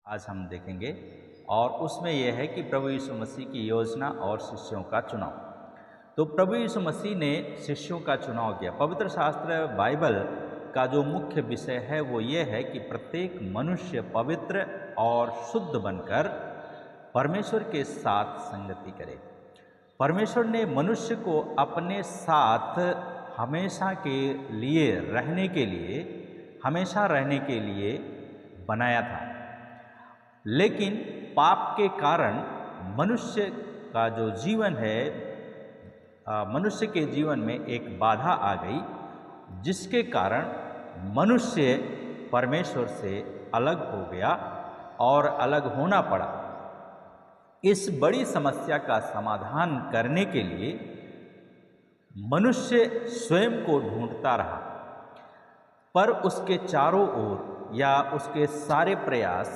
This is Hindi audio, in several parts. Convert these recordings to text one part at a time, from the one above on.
आज हम देखेंगे और उसमें यह है कि प्रभु यीशु मसीह की योजना और शिष्यों का चुनाव। तो प्रभु यीशु मसीह ने शिष्यों का चुनाव किया। पवित्र शास्त्र बाइबल का जो मुख्य विषय है वो ये है कि प्रत्येक मनुष्य पवित्र और शुद्ध बनकर परमेश्वर के साथ संगति करे। परमेश्वर ने मनुष्य को अपने साथ हमेशा रहने के लिए बनाया था, लेकिन पाप के कारण मनुष्य का जो जीवन है, मनुष्य के जीवन में एक बाधा आ गई, जिसके कारण मनुष्य परमेश्वर से अलग हो गया और अलग होना पड़ा। इस बड़ी समस्या का समाधान करने के लिए मनुष्य स्वयं को ढूंढता रहा, पर उसके चारों ओर या उसके सारे प्रयास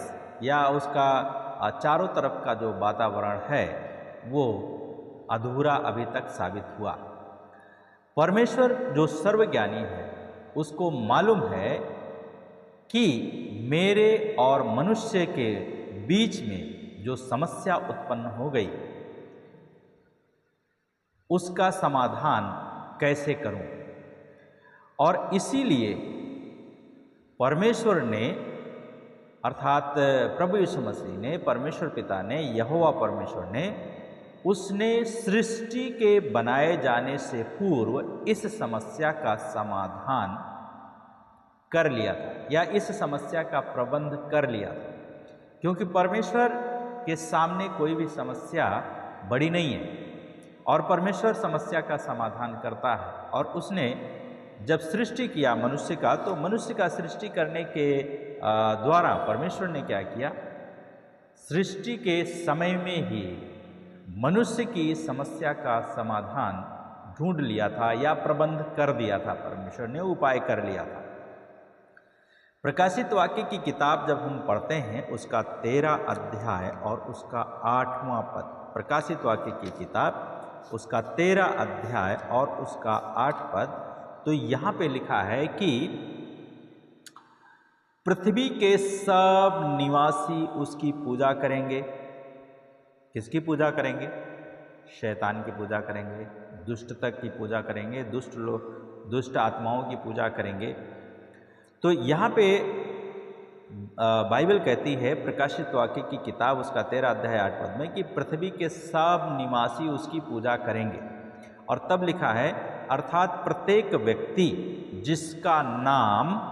या उसका चारों तरफ का जो वातावरण है वो अधूरा अभी तक साबित हुआ। परमेश्वर जो सर्वज्ञानी है उसको मालूम है कि मेरे और मनुष्य के बीच में जो समस्या उत्पन्न हो गई उसका समाधान कैसे करूं, और इसीलिए परमेश्वर ने अर्थात प्रभु यीशु मसीह ने, परमेश्वर पिता ने, यहोवा परमेश्वर ने, उसने सृष्टि के बनाए जाने से पूर्व इस समस्या का समाधान कर लिया था या इस समस्या का प्रबंध कर लिया था, क्योंकि परमेश्वर के सामने कोई भी समस्या बड़ी नहीं है और परमेश्वर समस्या का समाधान करता है। और उसने जब सृष्टि किया मनुष्य का, तो मनुष्य का सृष्टि करने के द्वारा परमेश्वर ने क्या किया, सृष्टि के समय में ही मनुष्य की समस्या का समाधान ढूंढ लिया था या प्रबंध कर दिया था। परमेश्वर ने उपाय कर लिया था। प्रकाशित वाक्य की किताब जब हम पढ़ते हैं उसका 13 अध्याय और उसका 8वां पद, प्रकाशित वाक्य की किताब उसका 13 अध्याय और उसका 8 पद, तो यहाँ पे लिखा है कि पृथ्वी के सब निवासी उसकी पूजा करेंगे। किसकी पूजा करेंगे? शैतान की पूजा करेंगे, दुष्टता की पूजा करेंगे, दुष्ट आत्माओं की पूजा करेंगे। तो यहाँ पे बाइबल कहती है, प्रकाशित वाक्य की किताब उसका 13 अध्याय 8 पद में, कि पृथ्वी के सब निवासी उसकी पूजा करेंगे। और तब लिखा है, अर्थात प्रत्येक व्यक्ति जिसका नाम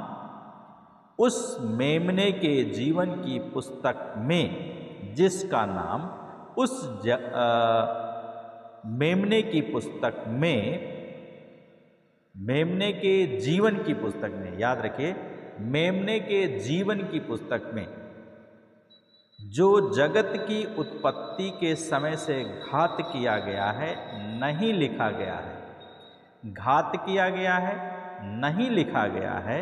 उस मेमने के जीवन की पुस्तक में, जिसका नाम उस मेमने की पुस्तक में, मेमने के जीवन की पुस्तक में, याद रखिए, मेमने के जीवन की पुस्तक में, जो जगत की उत्पत्ति के समय से घात किया गया है, नहीं लिखा गया है। घात किया गया है, नहीं लिखा गया है।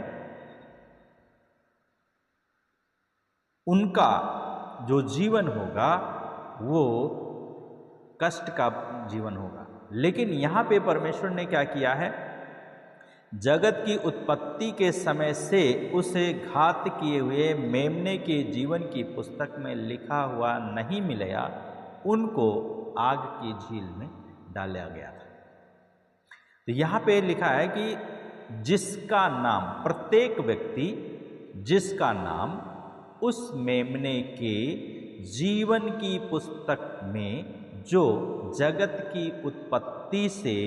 उनका जो जीवन होगा वो कष्ट का जीवन होगा। लेकिन यहाँ पे परमेश्वर ने क्या किया है, जगत की उत्पत्ति के समय से उसे घात किए हुए मेमने के जीवन की पुस्तक में लिखा हुआ नहीं मिला, उनको आग की झील में डाला गया था। तो यहाँ पे लिखा है कि जिसका नाम, प्रत्येक व्यक्ति जिसका नाम उस मेमने के जीवन की पुस्तक में, जो जगत की उत्पत्ति से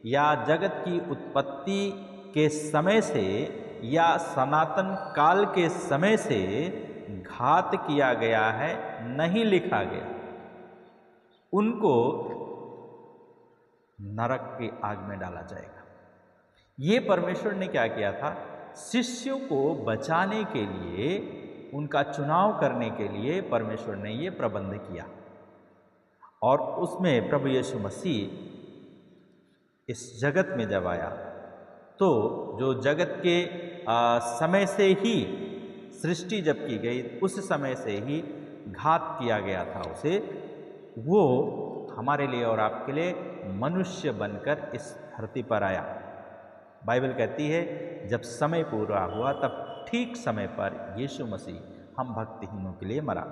या जगत की उत्पत्ति के समय से या सनातन काल के समय से घात किया गया है, नहीं लिखा गया, उनको नरक की आग में डाला जाएगा। ये परमेश्वर ने क्या किया था, शिष्यों को बचाने के लिए, उनका चुनाव करने के लिए परमेश्वर ने ये प्रबंध किया। और उसमें प्रभु यीशु मसीह इस जगत में जब आया, तो जो जगत के समय से ही सृष्टि जब की गई, उस समय से ही घात किया गया था उसे, वो हमारे लिए और आपके लिए मनुष्य बनकर इस धरती पर आया। बाइबल कहती है, जब समय पूरा हुआ तब ठीक समय पर यीशु मसीह हम भक्तिहीनों के लिए मरा।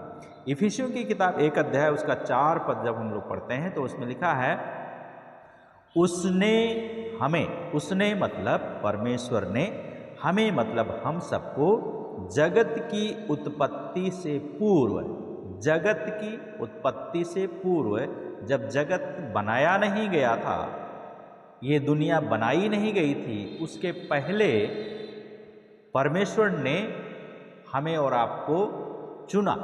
इफिसियों की किताब 1 अध्याय उसका 4 पद जब हम लोग पढ़ते हैं तो उसमें लिखा है, उसने हमें, उसने मतलब परमेश्वर ने, हमें मतलब हम सबको जगत की उत्पत्ति से पूर्व, जगत की उत्पत्ति से पूर्व, जब जगत बनाया नहीं गया था, ये दुनिया बनाई नहीं गई थी, उसके पहले परमेश्वर ने हमें और आपको चुना।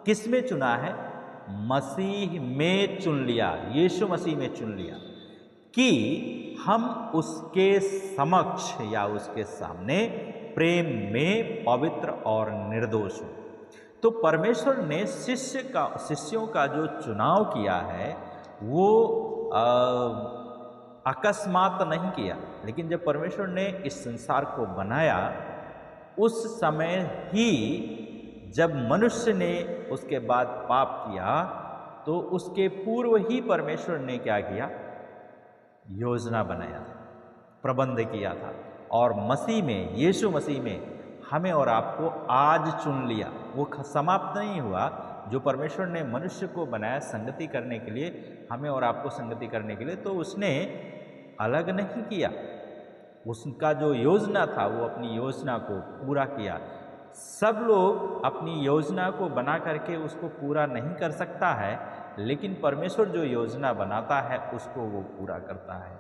किस में चुना है? मसीह में चुन लिया, यीशु मसीह में चुन लिया कि हम उसके समक्ष या उसके सामने प्रेम में पवित्र और निर्दोष हो। तो परमेश्वर ने शिष्यों का जो चुनाव किया है वो अकस्मात नहीं किया, लेकिन जब परमेश्वर ने इस संसार को बनाया उस समय ही, जब मनुष्य ने उसके बाद पाप किया तो उसके पूर्व ही परमेश्वर ने क्या किया? योजना बनाया था, प्रबंध किया था, और मसीह में, यीशु मसीह में हमें और आपको आज चुन लिया। वो समाप्त नहीं हुआ। जो परमेश्वर ने मनुष्य को बनाया संगति करने के लिए, हमें और आपको संगति करने के लिए, तो उसने अलग नहीं किया। उसका जो योजना था वो अपनी योजना को पूरा किया। सब लोग अपनी योजना को बना करके उसको पूरा नहीं कर सकता है, लेकिन परमेश्वर जो योजना बनाता है उसको वो पूरा करता है,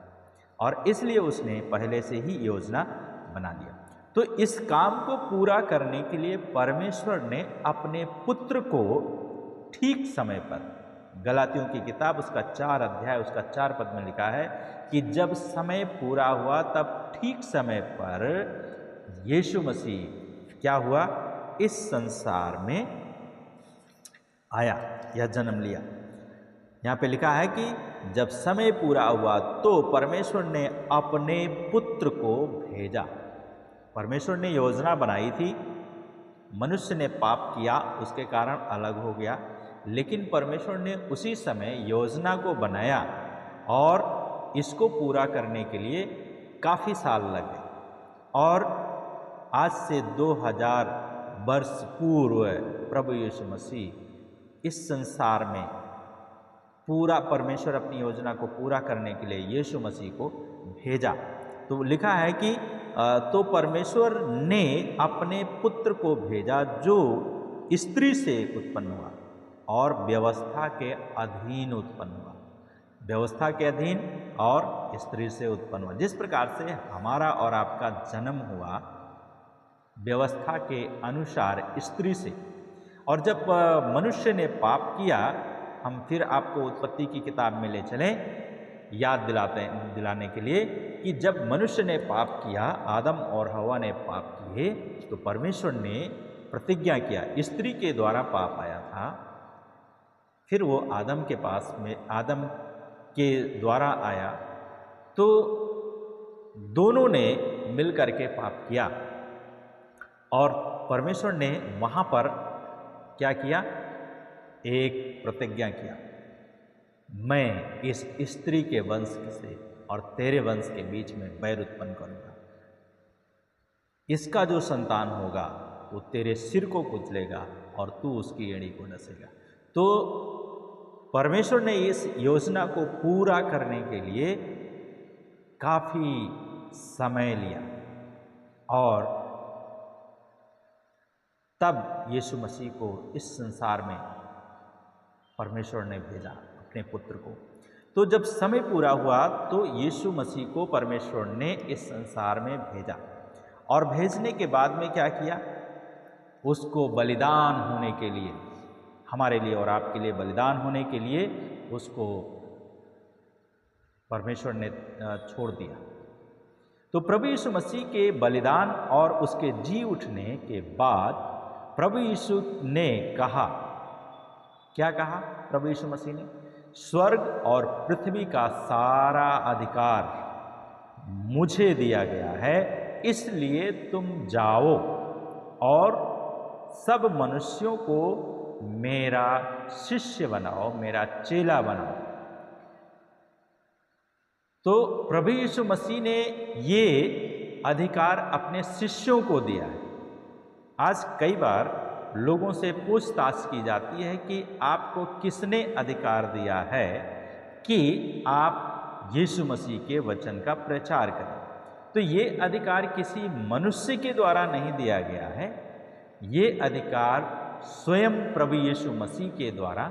और इसलिए उसने पहले से ही योजना बना लिया। तो इस काम को पूरा करने के लिए परमेश्वर ने अपने पुत्र को ठीक समय पर, गलातियों की किताब उसका 4 अध्याय उसका 4 पद में लिखा है कि जब समय पूरा हुआ तब ठीक समय पर यीशु मसीह क्या हुआ? इस संसार में आया या जन्म लिया। यहाँ पे लिखा है कि जब समय पूरा हुआ तो परमेश्वर ने अपने पुत्र को भेजा। परमेश्वर ने योजना बनाई थी, मनुष्य ने पाप किया, उसके कारण अलग हो गया, लेकिन परमेश्वर ने उसी समय योजना को बनाया और इसको पूरा करने के लिए काफ़ी साल लगे। और आज से 2000 वर्ष पूर्व प्रभु यीशु मसीह इस संसार में पूरा, परमेश्वर अपनी योजना को पूरा करने के लिए यीशु मसीह को भेजा। तो लिखा है कि तो परमेश्वर ने अपने पुत्र को भेजा जो स्त्री से उत्पन्न हुआ और व्यवस्था के अधीन उत्पन्न हुआ, व्यवस्था के अधीन और स्त्री से उत्पन्न हुआ। जिस प्रकार से हमारा और आपका जन्म हुआ व्यवस्था के अनुसार स्त्री से, और जब मनुष्य ने पाप किया, हम फिर आपको उत्पत्ति की किताब में ले चलें याद दिलाने के लिए कि जब मनुष्य ने पाप किया, आदम और हवा ने पाप किए, तो परमेश्वर ने प्रतिज्ञा किया, स्त्री के द्वारा पाप आया था, फिर वो आदम के पास में, आदम के द्वारा आया, तो दोनों ने मिलकर के पाप किया। और परमेश्वर ने वहाँ पर क्या किया? एक प्रतिज्ञा किया, मैं इस स्त्री के वंश से और तेरे वंश के बीच में बैर उत्पन्न करूंगा, इसका जो संतान होगा वो तेरे सिर को कुचलेगा और तू उसकी एड़ी को डसेगा। तो परमेश्वर ने इस योजना को पूरा करने के लिए काफ़ी समय लिया और तब यीशु मसीह को इस संसार में परमेश्वर ने भेजा, अपने पुत्र को। तो जब समय पूरा हुआ तो यीशु मसीह को परमेश्वर ने इस संसार में भेजा, और भेजने के बाद में क्या किया? उसको बलिदान होने के लिए, हमारे लिए और आपके लिए बलिदान होने के लिए उसको परमेश्वर ने छोड़ दिया। तो प्रभु यीशु मसीह के बलिदान और उसके जी उठने के बाद प्रभु यीशु ने कहा, क्या कहा प्रभु यीशु मसीह ने? स्वर्ग और पृथ्वी का सारा अधिकार मुझे दिया गया है, इसलिए तुम जाओ और सब मनुष्यों को मेरा शिष्य बनाओ, मेरा चेला बनाओ। तो प्रभु यीशु मसीह ने ये अधिकार अपने शिष्यों को दिया है। आज कई बार लोगों से पूछताछ की जाती है कि आपको किसने अधिकार दिया है कि आप यीशु मसीह के वचन का प्रचार करें। तो ये अधिकार किसी मनुष्य के द्वारा नहीं दिया गया है, ये अधिकार स्वयं प्रभु यीशु मसीह के द्वारा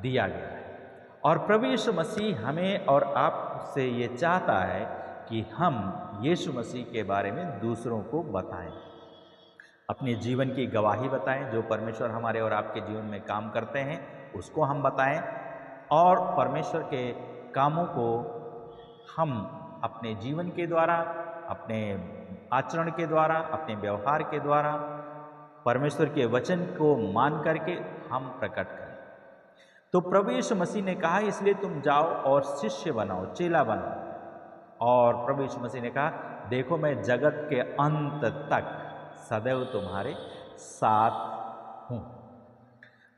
दिया गया है। और प्रभु यीशु मसीह हमें और आपसे ये चाहता है कि हम यीशु मसीह के बारे में दूसरों को बताएं, अपने जीवन की गवाही बताएं, जो परमेश्वर हमारे और आपके जीवन में काम करते हैं उसको हम बताएं, और परमेश्वर के कामों को हम अपने जीवन के द्वारा, अपने आचरण के द्वारा, अपने व्यवहार के द्वारा परमेश्वर के वचन को मान करके हम प्रकट करें। तो प्रभु यीशु मसीह ने कहा इसलिए तुम जाओ और शिष्य बनाओ, चेला बनाओ। और प्रभु यीशु मसीह ने कहा देखो मैं जगत के अंत तक सदैव तुम्हारे साथ हूँ।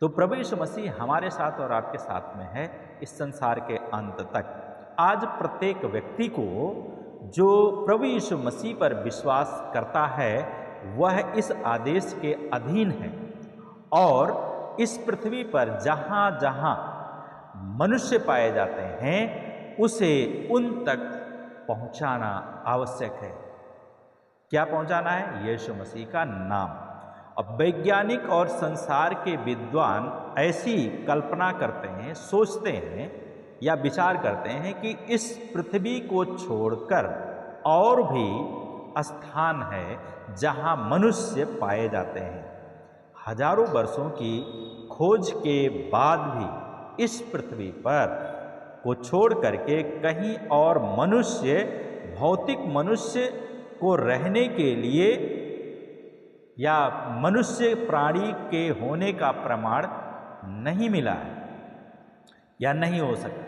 तो प्रभु यीशु मसीह हमारे साथ और आपके साथ में है इस संसार के अंत तक। आज प्रत्येक व्यक्ति को जो प्रभु यीशु मसीह पर विश्वास करता है वह इस आदेश के अधीन है, और इस पृथ्वी पर जहाँ जहाँ मनुष्य पाए जाते हैं उसे उन तक पहुँचाना आवश्यक है। क्या पहुँचाना है? यीशु मसीह का नाम। अब वैज्ञानिक और संसार के विद्वान ऐसी कल्पना करते हैं, सोचते हैं या विचार करते हैं कि इस पृथ्वी को छोड़कर और भी स्थान है जहां मनुष्य पाए जाते हैं। हजारों वर्षों की खोज के बाद भी इस पृथ्वी पर को छोड़ करके कहीं और मनुष्य, भौतिक मनुष्य को रहने के लिए या मनुष्य प्राणी के होने का प्रमाण नहीं मिला है या नहीं हो सकता।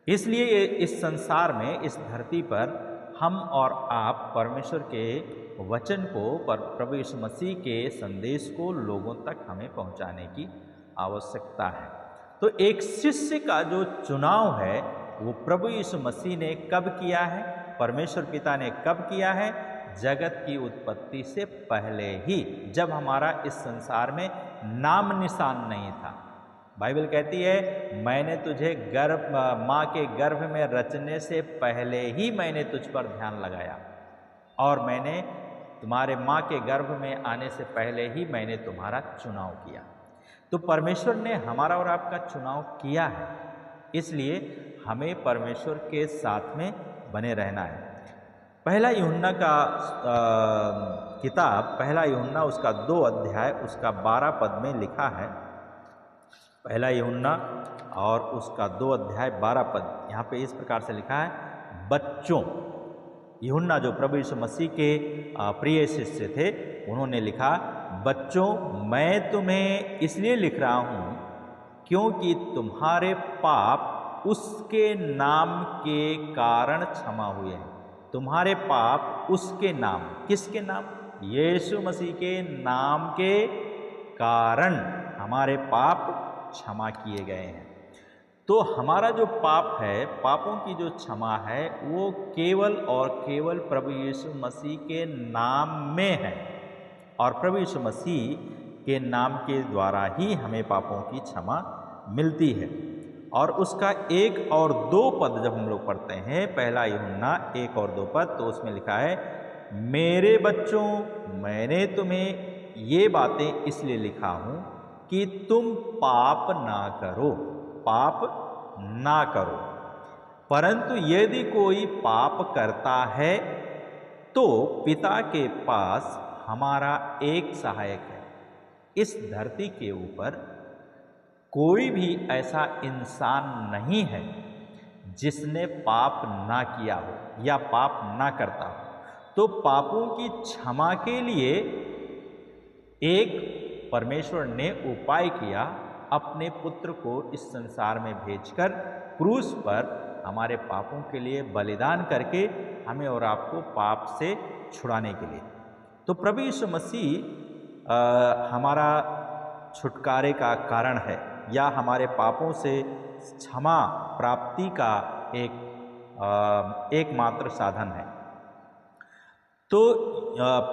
इसलिए इस संसार में, इस धरती पर हम और आप परमेश्वर के वचन को, प्रभु यीशु मसीह के संदेश को लोगों तक हमें पहुंचाने की आवश्यकता है। तो एक शिष्य का जो चुनाव है वो प्रभु यीशु मसीह ने कब किया है? परमेश्वर पिता ने कब किया है? जगत की उत्पत्ति से पहले ही, जब हमारा इस संसार में नाम निशान नहीं था। बाइबल कहती है मैंने तुझे माँ के गर्भ में रचने से पहले ही मैंने तुझ पर ध्यान लगाया, और मैंने तुम्हारे माँ के गर्भ में आने से पहले ही मैंने तुम्हारा चुनाव किया। तो परमेश्वर ने हमारा और आपका चुनाव किया है, इसलिए हमें परमेश्वर के साथ में बने रहना है। पहला यूहन्ना का किताब, पहला यूहन्ना उसका 2 अध्याय उसका 12 पद में लिखा है। पहला यूहन्ना और उसका 2 अध्याय 12 पद, यहाँ पे इस प्रकार से लिखा है, बच्चों, यूहन्ना जो प्रभु यीशु मसीह के प्रिय शिष्य थे, उन्होंने लिखा, बच्चों मैं तुम्हें इसलिए लिख रहा हूँ क्योंकि तुम्हारे पाप उसके नाम के कारण क्षमा हुए हैं। तुम्हारे पाप उसके नाम, किसके नाम? यीशु मसीह के नाम के कारण हमारे पाप क्षमा किए गए हैं। तो हमारा जो पाप है, पापों की जो क्षमा है, वो केवल और केवल प्रभु यीशु मसीह के नाम में है, और प्रभु यीशु मसीह के नाम के द्वारा ही हमें पापों की क्षमा मिलती है। और उसका 1 और 2 पद जब हम लोग पढ़ते हैं, पहला यूहन्ना 1 और 2 पद, तो उसमें लिखा है, मेरे बच्चों मैंने तुम्हें ये बातें इसलिए लिखा हूँ कि तुम पाप ना करो, पाप ना करो। परंतु यदि कोई पाप करता है तो पिता के पास हमारा एक सहायक है। इस धरती के ऊपर कोई भी ऐसा इंसान नहीं है जिसने पाप ना किया हो या पाप ना करता हो। तो पापों की क्षमा के लिए एक परमेश्वर ने उपाय किया, अपने पुत्र को इस संसार में भेजकर क्रूस पर हमारे पापों के लिए बलिदान करके हमें और आपको पाप से छुड़ाने के लिए। तो प्रभु यीशु मसीह हमारा छुटकारे का कारण है, या हमारे पापों से क्षमा प्राप्ति का एकमात्र साधन है। तो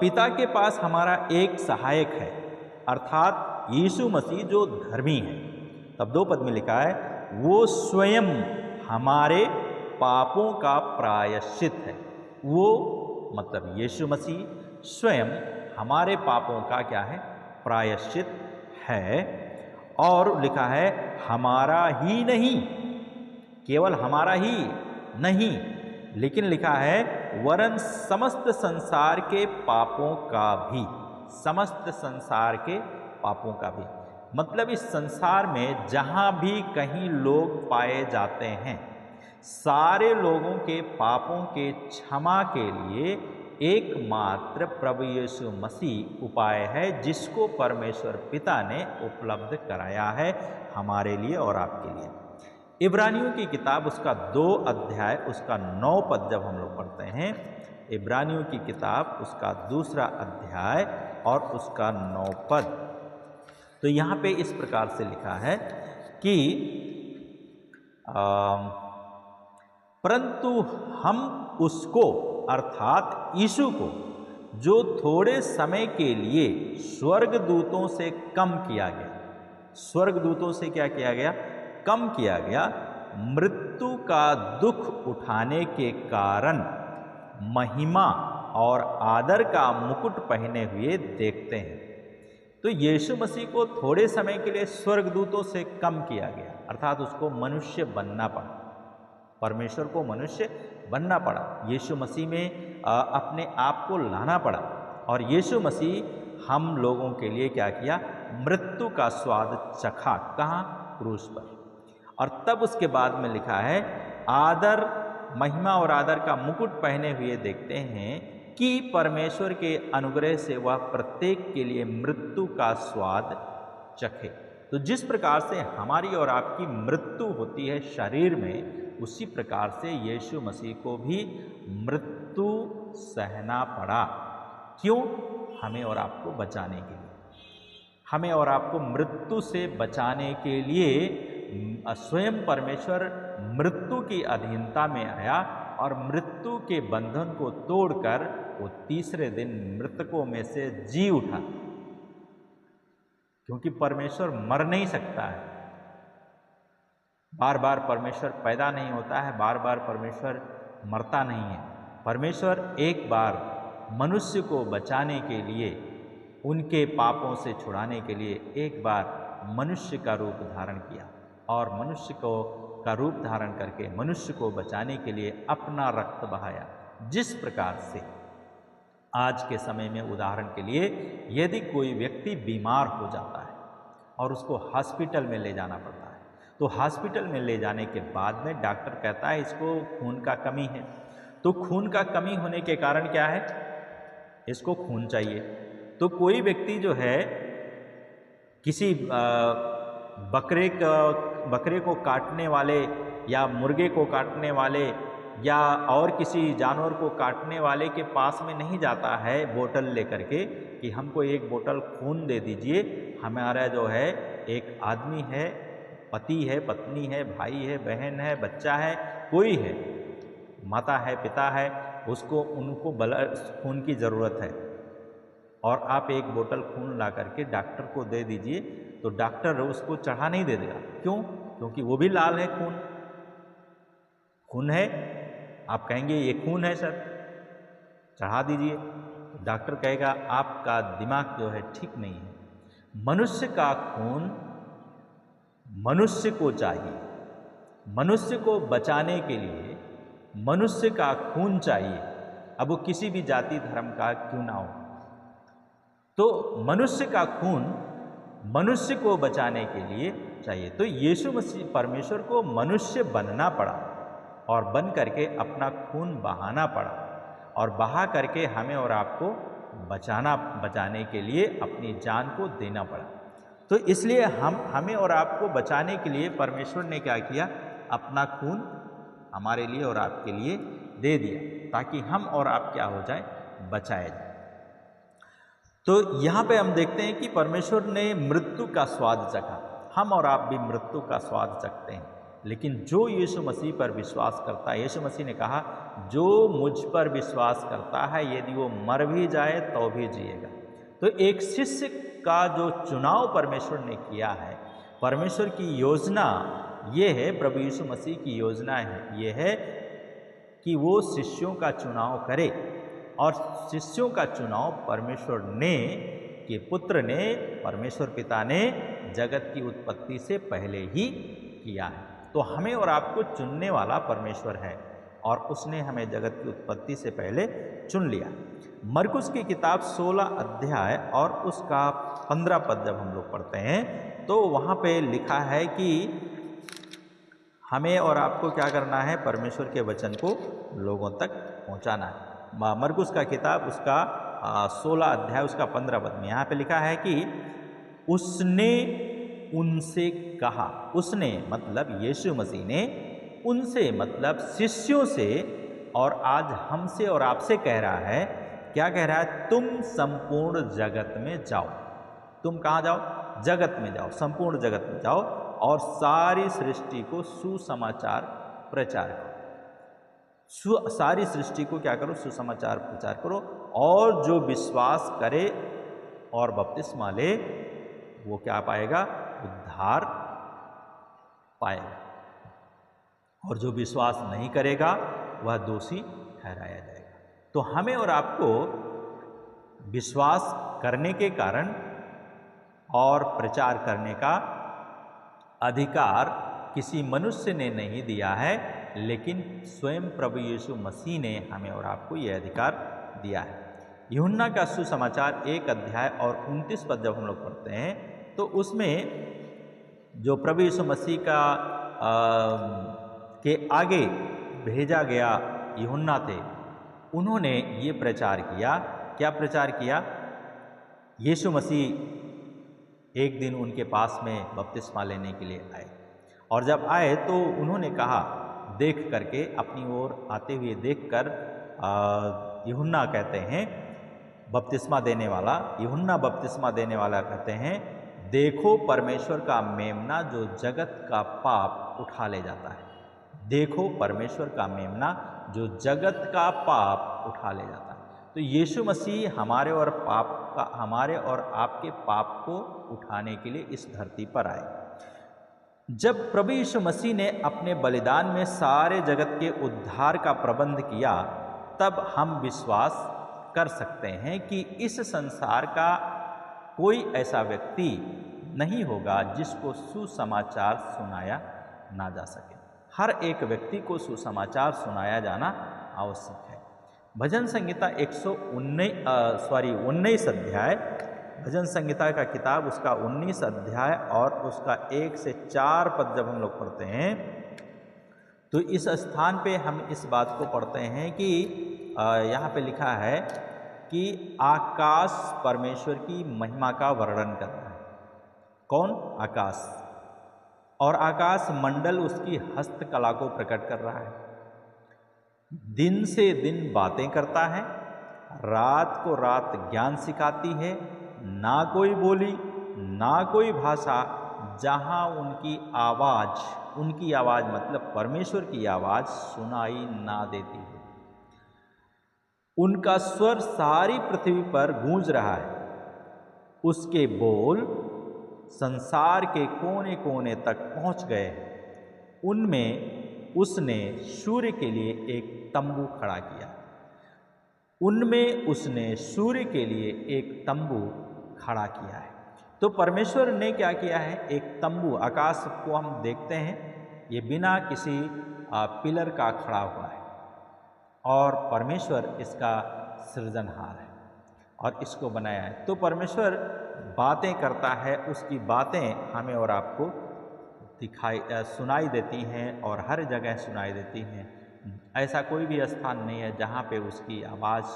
पिता के पास हमारा एक सहायक है, अर्थात यीशु मसीह जो धर्मी है। तब 2 पद में लिखा है वो स्वयं हमारे पापों का प्रायश्चित है। वो मतलब यीशु मसीह स्वयं हमारे पापों का क्या है? प्रायश्चित है। और लिखा है हमारा ही नहीं, केवल हमारा ही नहीं, लेकिन लिखा है वरन समस्त संसार के पापों का भी, समस्त संसार के पापों का भी। मतलब इस संसार में जहाँ भी कहीं लोग पाए जाते हैं, सारे लोगों के पापों के क्षमा के लिए एकमात्र प्रभु यीशु मसीह उपाय है, जिसको परमेश्वर पिता ने उपलब्ध कराया है हमारे लिए और आपके लिए। इब्रानियों की किताब उसका 2 अध्याय उसका 9 पद जब हम लोग पढ़ते हैं, इब्रानियों की किताब उसका 2 अध्याय और उसका 9 पद, तो यहाँ पे इस प्रकार से लिखा है कि परंतु हम उसको अर्थात यीशु को जो थोड़े समय के लिए स्वर्गदूतों से कम किया गया, स्वर्गदूतों से क्या किया गया? कम किया गया, मृत्यु का दुख उठाने के कारण महिमा और आदर का मुकुट पहने हुए देखते हैं। तो यीशु मसीह को थोड़े समय के लिए स्वर्गदूतों से कम किया गया, अर्थात उसको मनुष्य बनना पड़ा, परमेश्वर को मनुष्य बनना पड़ा, यीशु मसीह में अपने आप को लाना पड़ा। और यीशु मसीह हम लोगों के लिए क्या किया? मृत्यु का स्वाद चखा। कहाँ? क्रूस पर। और तब उसके बाद में लिखा है आदर, महिमा और आदर का मुकुट पहने हुए देखते हैं कि परमेश्वर के अनुग्रह से वह प्रत्येक के लिए मृत्यु का स्वाद चखे। तो जिस प्रकार से हमारी और आपकी मृत्यु होती है शरीर में, उसी प्रकार से यीशु मसीह को भी मृत्यु सहना पड़ा। क्यों? हमें और आपको बचाने के लिए, हमें और आपको मृत्यु से बचाने के लिए स्वयं परमेश्वर मृत्यु की अधीनता में आया और मृत्यु के बंधन को तोड़कर वो तीसरे दिन मृतकों में से जी उठा। क्योंकि परमेश्वर मर नहीं सकता है, बार बार परमेश्वर पैदा नहीं होता है, बार बार परमेश्वर मरता नहीं है। परमेश्वर एक बार मनुष्य को बचाने के लिए, उनके पापों से छुड़ाने के लिए एक बार मनुष्य का रूप धारण किया और मनुष्य को का रूप धारण करके मनुष्य को बचाने के लिए अपना रक्त बहाया। जिस प्रकार से आज के समय में उदाहरण के लिए यदि कोई व्यक्ति बीमार हो जाता है और उसको हॉस्पिटल में ले जाना पड़ता है, तो हॉस्पिटल में ले जाने के बाद में डॉक्टर कहता है इसको खून का कमी है। तो खून का कमी होने के कारण क्या है? इसको खून चाहिए। तो कोई व्यक्ति जो है किसी बकरे को काटने वाले या मुर्गे को काटने वाले या और किसी जानवर को काटने वाले के पास में नहीं जाता है बोतल लेकर के कि हमको एक बोतल खून दे दीजिए, हमारा जो है एक आदमी है, पति है, पत्नी है, भाई है, बहन है, बच्चा है, कोई है, माता है, पिता है, उसको उनको खून की ज़रूरत है और आप एक बोतल खून ला करके डॉक्टर को दे दीजिए, तो डॉक्टर उसको चढ़ा नहीं दे देगा। क्यों? क्योंकि वो भी लाल है, खून है। आप कहेंगे ये खून है सर, चढ़ा दीजिए, तो डॉक्टर कहेगा आपका दिमाग जो है ठीक नहीं है। मनुष्य का खून मनुष्य को चाहिए, मनुष्य को बचाने के लिए मनुष्य का खून चाहिए, अब वो किसी भी जाति धर्म का क्यों ना हो। तो मनुष्य का खून मनुष्य को बचाने के लिए चाहिए। तो यीशु मसीह परमेश्वर को मनुष्य बनना पड़ा और बन करके अपना खून बहाना पड़ा और बहा करके हमें और आपको बचाने के लिए अपनी जान को देना पड़ा। तो इसलिए हमें और आपको बचाने के लिए परमेश्वर ने क्या किया? अपना खून हमारे लिए और आपके लिए दे दिया, ताकि हम और आप क्या हो जाए? बचाए जाए। तो यहाँ पे हम देखते हैं कि परमेश्वर ने मृत्यु का स्वाद चखा। हम और आप भी मृत्यु का स्वाद चखते हैं, लेकिन जो यीशु मसीह पर विश्वास करता है, यीशु मसीह ने कहा जो मुझ पर विश्वास करता है यदि वो मर भी जाए तो भी जिएगा। तो एक शिष्य इसका जो चुनाव परमेश्वर ने किया है, परमेश्वर की योजना ये है, प्रभु यीशु मसीह की योजना है ये है कि वो शिष्यों का चुनाव करे। और शिष्यों का चुनाव परमेश्वर ने के पुत्र ने, परमेश्वर पिता ने जगत की उत्पत्ति से पहले ही किया है। तो हमें और आपको चुनने वाला परमेश्वर है और उसने हमें जगत की उत्पत्ति से पहले चुन लिया। मरकुस की किताब 16 अध्याय और उसका 15 पद जब हम लोग पढ़ते हैं तो वहाँ पे लिखा है कि हमें और आपको क्या करना है, परमेश्वर के वचन को लोगों तक पहुँचाना है। मरकुस का किताब उसका 16 अध्याय उसका 15 पद में यहाँ पे लिखा है कि उसने उनसे कहा, उसने मतलब यीशु मसीह ने, उनसे मतलब शिष्यों से, और आज हमसे और आपसे कह रहा है, क्या कह रहा है, तुम संपूर्ण जगत में जाओ। तुम कहाँ जाओ? जगत में जाओ, संपूर्ण जगत में जाओ और सारी सृष्टि को सुसमाचार प्रचार करो। सारी सृष्टि को क्या करो? सुसमाचार प्रचार करो। और जो विश्वास करे और बपतिस्मा ले वो क्या पाएगा? उद्धार पाएगा। और जो विश्वास नहीं करेगा वह दोषी ठहराया जाएगा। तो हमें और आपको विश्वास करने के कारण और प्रचार करने का अधिकार किसी मनुष्य ने नहीं दिया है, लेकिन स्वयं प्रभु यीशु मसीह ने हमें और आपको यह अधिकार दिया है। यूहन्ना का सुसमाचार 1 अध्याय और 29 पद जब हम लोग पढ़ते हैं तो उसमें जो प्रभु यीशु मसीह का के आगे भेजा गया यूहन्ना थे, उन्होंने ये प्रचार किया। क्या प्रचार किया? यीशु मसीह एक दिन उनके पास में बपतिस्मा लेने के लिए आए और जब आए तो उन्होंने कहा, देख करके, अपनी ओर आते हुए देखकर, यूहन्ना कहते हैं बपतिस्मा देने वाला, यूहन्ना बपतिस्मा देने वाला कहते हैं, देखो परमेश्वर का मेमना जो जगत का पाप उठा ले जाता है। देखो परमेश्वर का मेमना जो जगत का पाप उठा ले जाता है। तो यीशु मसीह हमारे और आपके पाप को उठाने के लिए इस धरती पर आए। जब प्रभु यीशु मसीह ने अपने बलिदान में सारे जगत के उद्धार का प्रबंध किया, तब हम विश्वास कर सकते हैं कि इस संसार का कोई ऐसा व्यक्ति नहीं होगा जिसको सुसमाचार सुनाया ना जा सके। हर एक व्यक्ति को सुसमाचार सुनाया जाना आवश्यक है। भजन संहिता 19 अध्याय, भजन संहिता का किताब उसका 19 अध्याय और उसका 1 से 4 पद जब हम लोग पढ़ते हैं तो इस स्थान पे हम इस बात को पढ़ते हैं कि यहाँ पे लिखा है कि आकाश परमेश्वर की महिमा का वर्णन करता है। कौन? आकाश। और आकाश मंडल उसकी हस्तकला को प्रकट कर रहा है। दिन से दिन बातें करता है, रात को रात ज्ञान सिखाती है। ना कोई बोली ना कोई भाषा जहाँ उनकी आवाज़ मतलब परमेश्वर की आवाज़ सुनाई ना देती है। उनका स्वर सारी पृथ्वी पर गूंज रहा है। उसके बोल संसार के कोने कोने तक पहुंच गए। उनमें उसने सूर्य के लिए एक तंबू खड़ा किया। उनमें उसने सूर्य के लिए एक तंबू खड़ा किया है। तो परमेश्वर ने क्या किया है? एक तंबू, आकाश को हम देखते हैं, ये बिना किसी पिलर का खड़ा हुआ है और परमेश्वर इसका सृजनहार है और इसको बनाया है। तो परमेश्वर बातें करता है, उसकी बातें हमें और आपको सुनाई देती हैं और हर जगह सुनाई देती हैं। ऐसा कोई भी स्थान नहीं है जहाँ पे उसकी आवाज़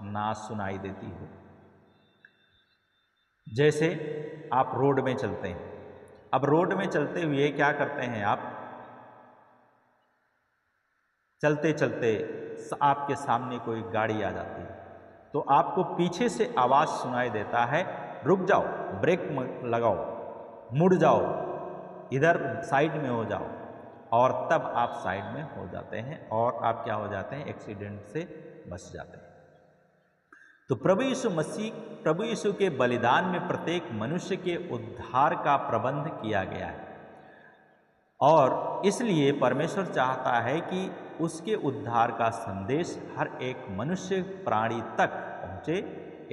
ना सुनाई देती हो। जैसे आप रोड में चलते हैं, अब रोड में चलते हुए क्या करते हैं आप? चलते चलते आपके सामने कोई गाड़ी आ जाती है तो आपको पीछे से आवाज़ सुनाई देता है, रुक जाओ, ब्रेक लगाओ, मुड़ जाओ, इधर साइड में हो जाओ, और तब आप साइड में हो जाते हैं और आप क्या हो जाते हैं? एक्सीडेंट से बच जाते हैं। तो प्रभु यीशु के बलिदान में प्रत्येक मनुष्य के उद्धार का प्रबंध किया गया है और इसलिए परमेश्वर चाहता है कि उसके उद्धार का संदेश हर एक मनुष्य प्राणी तक पहुँचे।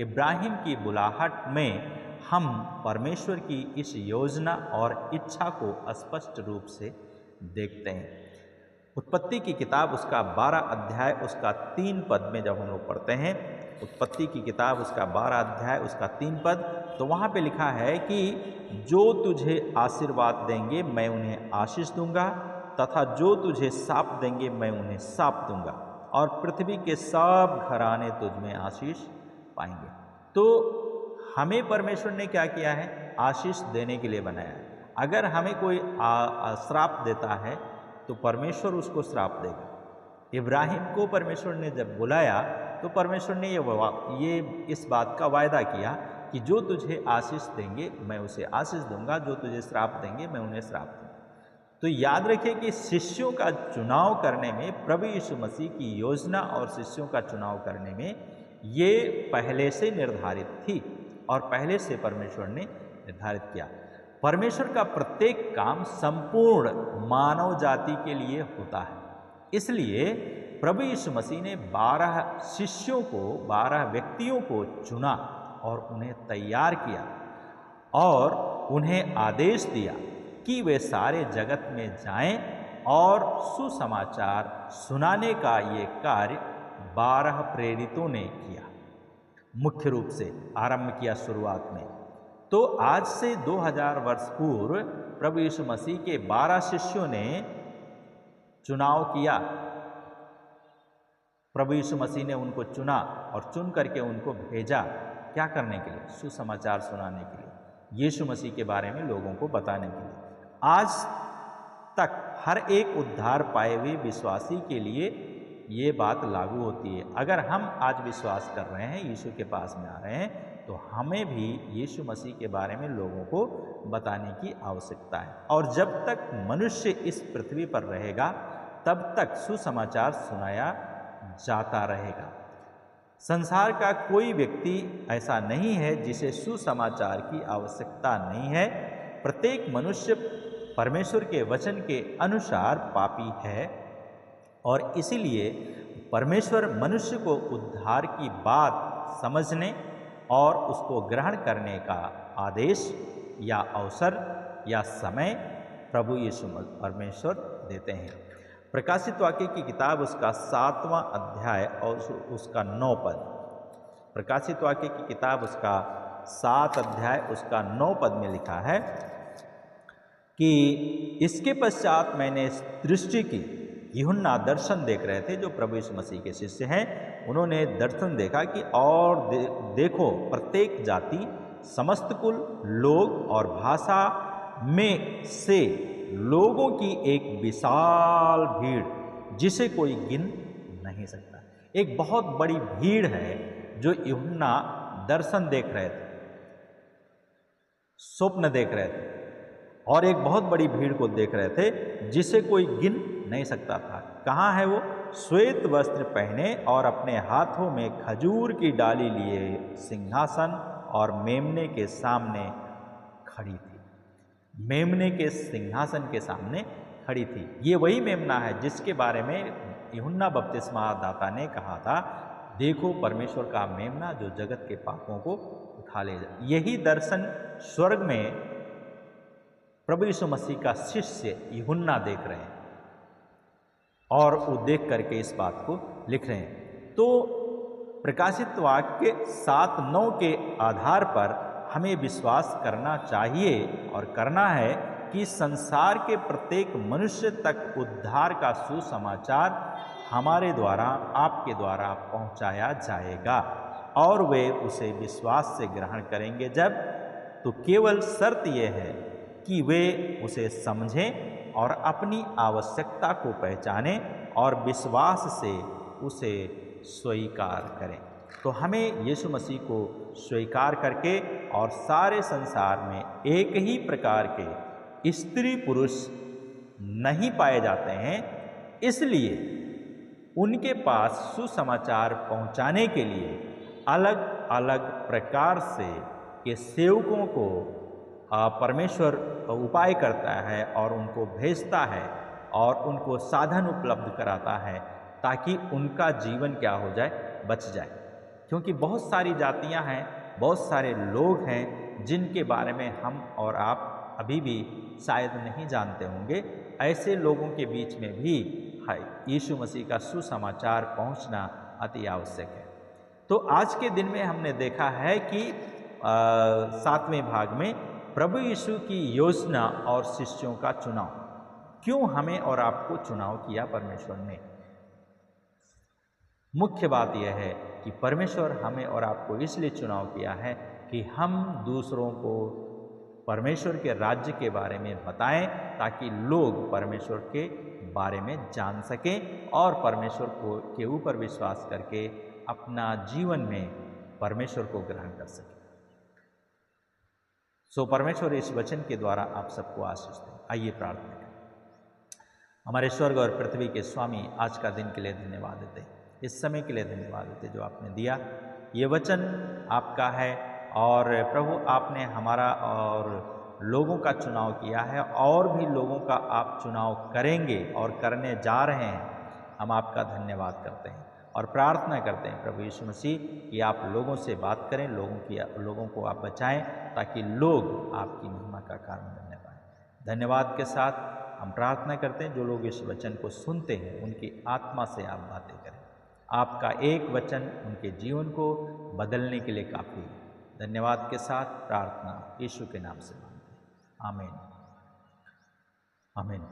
इब्राहिम की बुलाहट में हम परमेश्वर की इस योजना और इच्छा को स्पष्ट रूप से देखते हैं। उत्पत्ति की किताब उसका 12 अध्याय उसका 3 पद में जब हम लोग पढ़ते हैं, उत्पत्ति की किताब उसका 12 अध्याय उसका 3 पद, तो वहाँ पे लिखा है कि जो तुझे आशीर्वाद देंगे मैं उन्हें आशीष दूंगा तथा जो तुझे शाप देंगे मैं उन्हें शाप दूंगा और पृथ्वी के सब घराने तुझ में आशीष पाएंगे। तो हमें परमेश्वर ने क्या किया है? आशीष देने के लिए बनाया है। अगर हमें कोई श्राप देता है तो परमेश्वर उसको श्राप देगा। इब्राहिम को परमेश्वर ने जब बुलाया तो परमेश्वर ने ये इस बात का वायदा किया कि जो तुझे आशीष देंगे मैं उसे आशीष दूंगा, जो तुझे श्राप देंगे मैं उन्हें श्राप दूंगा। तो याद रखिए कि शिष्यों का चुनाव करने में, प्रभु यीशु मसीह की योजना और शिष्यों का चुनाव करने में ये पहले से निर्धारित थी और पहले से परमेश्वर ने निर्धारित किया। परमेश्वर का प्रत्येक काम संपूर्ण मानव जाति के लिए होता है। इसलिए प्रभु यीशु मसीह ने 12 शिष्यों को, 12 व्यक्तियों को चुना और उन्हें तैयार किया और उन्हें आदेश दिया कि वे सारे जगत में जाएं और सुसमाचार सुनाने का ये कार्य 12 प्रेरितों ने किया। मुख्य रूप से आरंभ किया शुरुआत में। तो आज से 2000 वर्ष पूर्व प्रभु यीशु मसीह के 12 शिष्यों ने चुनाव किया। प्रभु यीशु मसीह ने उनको चुना और चुन करके उनको भेजा क्या करने के लिए? सुसमाचार सुनाने के लिए, यीशु मसीह के बारे में लोगों को बताने के लिए। आज तक हर एक उद्धार पाए हुए विश्वासी के लिए ये बात लागू होती है। अगर हम आज विश्वास कर रहे हैं, यीशु के पास में आ रहे हैं, तो हमें भी यीशु मसीह के बारे में लोगों को बताने की आवश्यकता है। और जब तक मनुष्य इस पृथ्वी पर रहेगा तब तक सुसमाचार सुनाया जाता रहेगा। संसार का कोई व्यक्ति ऐसा नहीं है जिसे सुसमाचार की आवश्यकता नहीं है। प्रत्येक मनुष्य परमेश्वर के वचन के अनुसार पापी है और इसीलिए परमेश्वर मनुष्य को उद्धार की बात समझने और उसको ग्रहण करने का आदेश या अवसर या समय प्रभु यीशु परमेश्वर देते हैं। प्रकाशित वाक्य की किताब उसका 7वां अध्याय और उसका 9 पद, प्रकाशित वाक्य की किताब उसका 7 अध्याय उसका 9 पद में लिखा है कि इसके पश्चात मैंने दृष्टि की, यूहन्ना दर्शन देख रहे थे जो प्रभु यीशु मसीह के शिष्य हैं, उन्होंने दर्शन देखा कि और देखो प्रत्येक जाति, समस्त कुल, लोग और भाषा में से लोगों की एक विशाल भीड़ जिसे कोई गिन नहीं सकता। एक बहुत बड़ी भीड़ है जो यूहन्ना दर्शन देख रहे थे, स्वप्न देख रहे थे और एक बहुत बड़ी भीड़ को देख रहे थे जिसे कोई गिन नहीं सकता था। कहाँ है वो? श्वेत वस्त्र पहने और अपने हाथों में खजूर की डाली लिए सिंहासन और मेमने के सामने खड़ी थी। मेमने के सिंहासन के सामने खड़ी थी। ये वही मेमना है जिसके बारे में यूहन्ना बपतिस्मा दाता ने कहा था, देखो परमेश्वर का मेमना जो जगत के पापों को उठा ले जाए। यही दर्शन स्वर्ग में प्रभु यीशु मसीह का शिष्य यूहन्ना देख रहे हैं और वो देख करके इस बात को लिख रहे हैं। तो प्रकाशित वाक्य 7:9 के आधार पर हमें विश्वास करना चाहिए और करना है कि संसार के प्रत्येक मनुष्य तक उद्धार का सुसमाचार हमारे द्वारा, आपके द्वारा पहुंचाया जाएगा और वे उसे विश्वास से ग्रहण करेंगे। जब तो केवल शर्त यह है कि वे उसे समझें और अपनी आवश्यकता को पहचानें और विश्वास से उसे स्वीकार करें। तो हमें यीशु मसीह को स्वीकार करके, और सारे संसार में एक ही प्रकार के स्त्री पुरुष नहीं पाए जाते हैं, इसलिए उनके पास सुसमाचार पहुंचाने के लिए अलग अलग प्रकार से के सेवकों को परमेश्वर उपाय करता है और उनको भेजता है और उनको साधन उपलब्ध कराता है ताकि उनका जीवन क्या हो जाए, बच जाए। क्योंकि बहुत सारी जातियां हैं, बहुत सारे लोग हैं जिनके बारे में हम और आप अभी भी शायद नहीं जानते होंगे। ऐसे लोगों के बीच में भी यीशु मसीह का सुसमाचार पहुंचना अति आवश्यक है। तो आज के दिन में हमने देखा है कि 7वें भाग में प्रभु यीशु की योजना और शिष्यों का चुनाव, क्यों हमें और आपको चुनाव किया परमेश्वर ने। मुख्य बात यह है कि परमेश्वर हमें और आपको इसलिए चुनाव किया है कि हम दूसरों को परमेश्वर के राज्य के बारे में बताएं ताकि लोग परमेश्वर के बारे में जान सकें और परमेश्वर को के ऊपर विश्वास करके अपना जीवन में परमेश्वर को ग्रहण कर सकें। सो परमेश्वर इस वचन के द्वारा आप सबको आशीष दें। आइए प्रार्थना करें। हमारे स्वर्ग और पृथ्वी के स्वामी, आज का दिन के लिए धन्यवाद देते हैं, इस समय के लिए धन्यवाद देते जो आपने दिया। ये वचन आपका है और प्रभु आपने हमारा और लोगों का चुनाव किया है और भी लोगों का आप चुनाव करेंगे और करने जा रहे हैं। हम आपका धन्यवाद करते हैं और प्रार्थना करते हैं प्रभु यीशु मसीह कि आप लोगों से बात करें, लोगों को आप बचाएं ताकि लोग आपकी महिमा का कारण बनने पाएं। धन्यवाद के साथ हम प्रार्थना करते हैं जो लोग इस वचन को सुनते हैं उनकी आत्मा से आप बातें करें। आपका एक वचन उनके जीवन को बदलने के लिए काफ़ी है। धन्यवाद के साथ प्रार्थना यीशु के नाम से मांगते हैं, आमीन, आमीन।